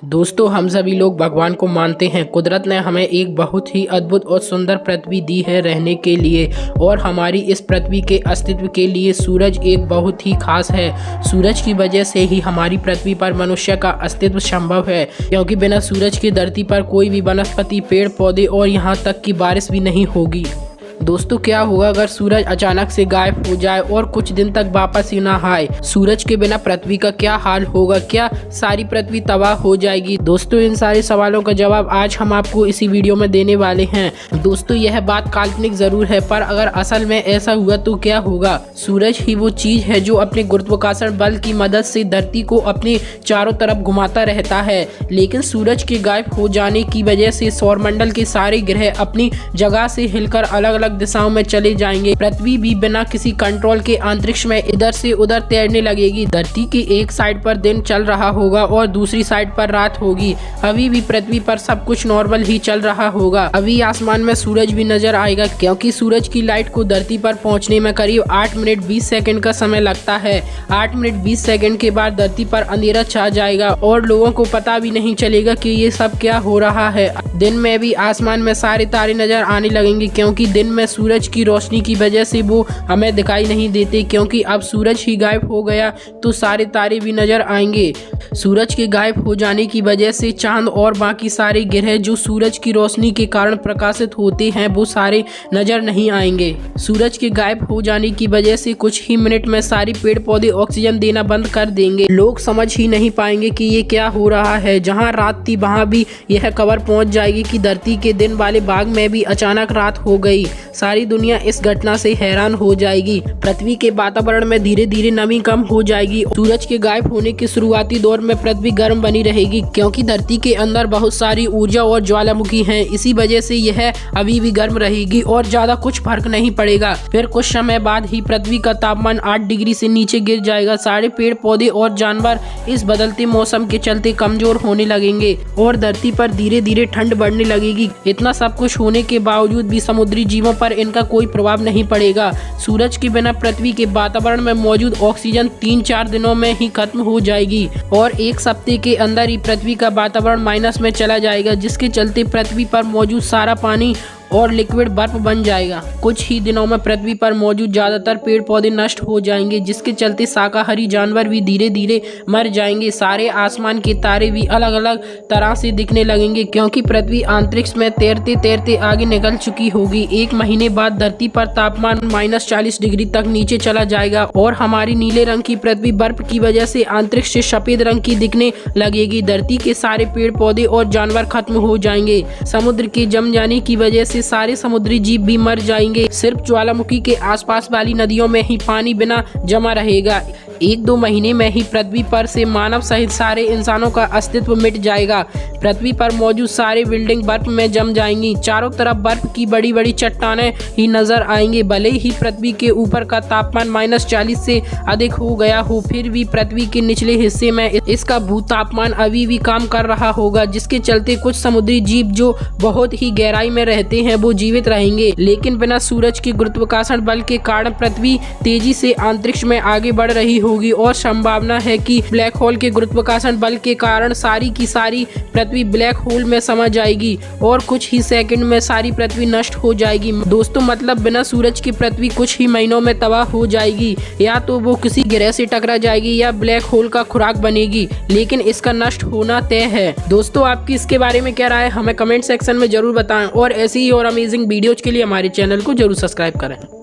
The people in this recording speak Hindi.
दोस्तों, हम सभी लोग भगवान को मानते हैं। कुदरत ने हमें एक बहुत ही अद्भुत और सुंदर पृथ्वी दी है रहने के लिए, और हमारी इस पृथ्वी के अस्तित्व के लिए सूरज एक बहुत ही खास है। सूरज की वजह से ही हमारी पृथ्वी पर मनुष्य का अस्तित्व संभव है, क्योंकि बिना सूरज की धरती पर कोई भी वनस्पति, पेड़ पौधे और यहाँ तक कि बारिश भी नहीं होगी। दोस्तों, क्या होगा अगर सूरज अचानक से गायब हो जाए और कुछ दिन तक वापस ही ना आए? सूरज के बिना पृथ्वी का क्या हाल होगा? क्या सारी पृथ्वी तबाह हो जाएगी? दोस्तों, इन सारे सवालों का जवाब आज हम आपको इसी वीडियो में देने वाले हैं। दोस्तों, यह बात काल्पनिक जरूर है, पर अगर असल में ऐसा हुआ तो क्या होगा? सूरज ही वो चीज है जो अपने गुरुत्वाकर्षण बल की मदद से धरती को अपने चारों तरफ घुमाता रहता है, लेकिन सूरज के गायब हो जाने की वजह से सौरमंडल के सारे ग्रह अपनी जगह से हिलकर अलग अलग दिशाओं में चले जाएंगे। पृथ्वी भी बिना किसी कंट्रोल के अंतरिक्ष में इधर से उधर तैरने लगेगी। धरती की एक साइड पर दिन चल रहा होगा और दूसरी साइड पर रात होगी। अभी भी पृथ्वी पर सब कुछ नॉर्मल ही चल रहा होगा। अभी आसमान में सूरज भी नजर आएगा, क्योंकि सूरज की लाइट को धरती पर पहुंचने में करीब 8 मिनट 20 सेकंड का समय लगता है। 8 मिनट 20 सेकंड के बाद धरती पर अंधेरा छा जाएगा और लोगों को पता भी नहीं चलेगा कि ये सब क्या हो रहा है। दिन में भी आसमान में सारे तारे नजर आने लगेंगे, क्योंकि दिन में सूरज की रोशनी की वजह से वो हमें दिखाई नहीं देते, क्योंकि अब सूरज ही गायब हो गया तो सारे तारे भी नजर आएंगे। सूरज के गायब हो जाने की वजह से चांद और बाकी सारे ग्रह जो सूरज की रोशनी के कारण प्रकाशित होते हैं वो सारे नजर नहीं आएंगे। सूरज के गायब हो जाने की वजह से कुछ ही मिनट में सारे पेड़ पौधे ऑक्सीजन देना बंद कर देंगे। लोग समझ ही नहीं पाएंगे कि ये क्या हो रहा है। जहाँ रात थी वहाँ भी यह खबर पहुँच जाएगी कि धरती के दिन वाले भाग में भी अचानक रात हो गई। सारी दुनिया इस घटना से हैरान हो जाएगी। पृथ्वी के वातावरण में धीरे धीरे नमी कम हो जाएगी। सूरज के गायब होने के शुरुआती दौर में पृथ्वी गर्म बनी रहेगी, क्योंकि धरती के अंदर बहुत सारी ऊर्जा और ज्वालामुखी हैं। इसी वजह से यह अभी भी गर्म रहेगी और ज्यादा कुछ फर्क नहीं पड़ेगा। फिर कुछ समय बाद ही पृथ्वी का तापमान 8 डिग्री से नीचे गिर जाएगा। सारे पेड़ पौधे और जानवर इस बदलते मौसम के चलते कमजोर होने लगेंगे और धरती पर धीरे धीरे ठंड बढ़ने लगेगी। इतना सब कुछ होने के बावजूद भी समुद्री जीवों पर इनका कोई प्रभाव नहीं पड़ेगा। सूरज के बिना पृथ्वी के वातावरण में मौजूद ऑक्सीजन 3-4 दिनों में ही खत्म हो जाएगी और एक सप्ताह के अंदर ही पृथ्वी का वातावरण माइनस में चला जाएगा, जिसके चलते पृथ्वी पर मौजूद सारा पानी और लिक्विड बर्फ बन जाएगा। कुछ ही दिनों में पृथ्वी पर मौजूद ज्यादातर पेड़ पौधे नष्ट हो जाएंगे, जिसके चलते शाकाहारी जानवर भी धीरे धीरे मर जाएंगे। सारे आसमान के तारे भी अलग अलग तरह से दिखने लगेंगे, क्योंकि पृथ्वी अंतरिक्ष में तैरते तैरते आगे निकल चुकी होगी। 1 महीने बाद धरती पर तापमान -40 डिग्री तक नीचे चला जाएगा और हमारी नीले रंग की पृथ्वी बर्फ की वजह से अंतरिक्ष से सफेद रंग की दिखने लगेगी। धरती के सारे पेड़ पौधे और जानवर खत्म हो जाएंगे। समुद्र के जम जाने की वजह से सारे समुद्री जीव भी मर जाएंगे। सिर्फ ज्वालामुखी के आसपास वाली नदियों में ही पानी बिना जमा रहेगा। 1-2 महीने में ही पृथ्वी पर से मानव सहित सारे इंसानों का अस्तित्व मिट जाएगा। पृथ्वी पर मौजूद सारे बिल्डिंग बर्फ में जम जाएंगी। चारों तरफ बर्फ की बड़ी बड़ी चट्टानें ही नजर आएंगी। भले ही पृथ्वी के ऊपर का तापमान -40 से अधिक हो गया हो, फिर भी पृथ्वी के निचले हिस्से में इसका भूतापमान अभी भी काम कर रहा होगा, जिसके चलते कुछ समुद्री जीव जो बहुत ही गहराई में रहते हैं वो जीवित रहेंगे। लेकिन बिना सूरज के गुरुत्वाकर्षण बल के कारण पृथ्वी तेजी से अंतरिक्ष में आगे बढ़ रही होगी और संभावना है कि ब्लैक होल के गुरुत्वाकर्षण बल के कारण सारी की सारी पृथ्वी ब्लैक होल में समा जाएगी और कुछ ही सेकंड में सारी पृथ्वी नष्ट हो जाएगी। दोस्तों, मतलब बिना सूरज की पृथ्वी कुछ ही महीनों में तबाह हो जाएगी। या तो वो किसी ग्रह से टकरा जाएगी या ब्लैक होल का खुराक बनेगी, लेकिन इसका नष्ट होना तय है। दोस्तों, आपकी इसके बारे में क्या राय है हमें कमेंट सेक्शन में जरूर बताएं, और ऐसी ही और अमेजिंग वीडियोज के लिए हमारे चैनल को जरूर सब्सक्राइब करें।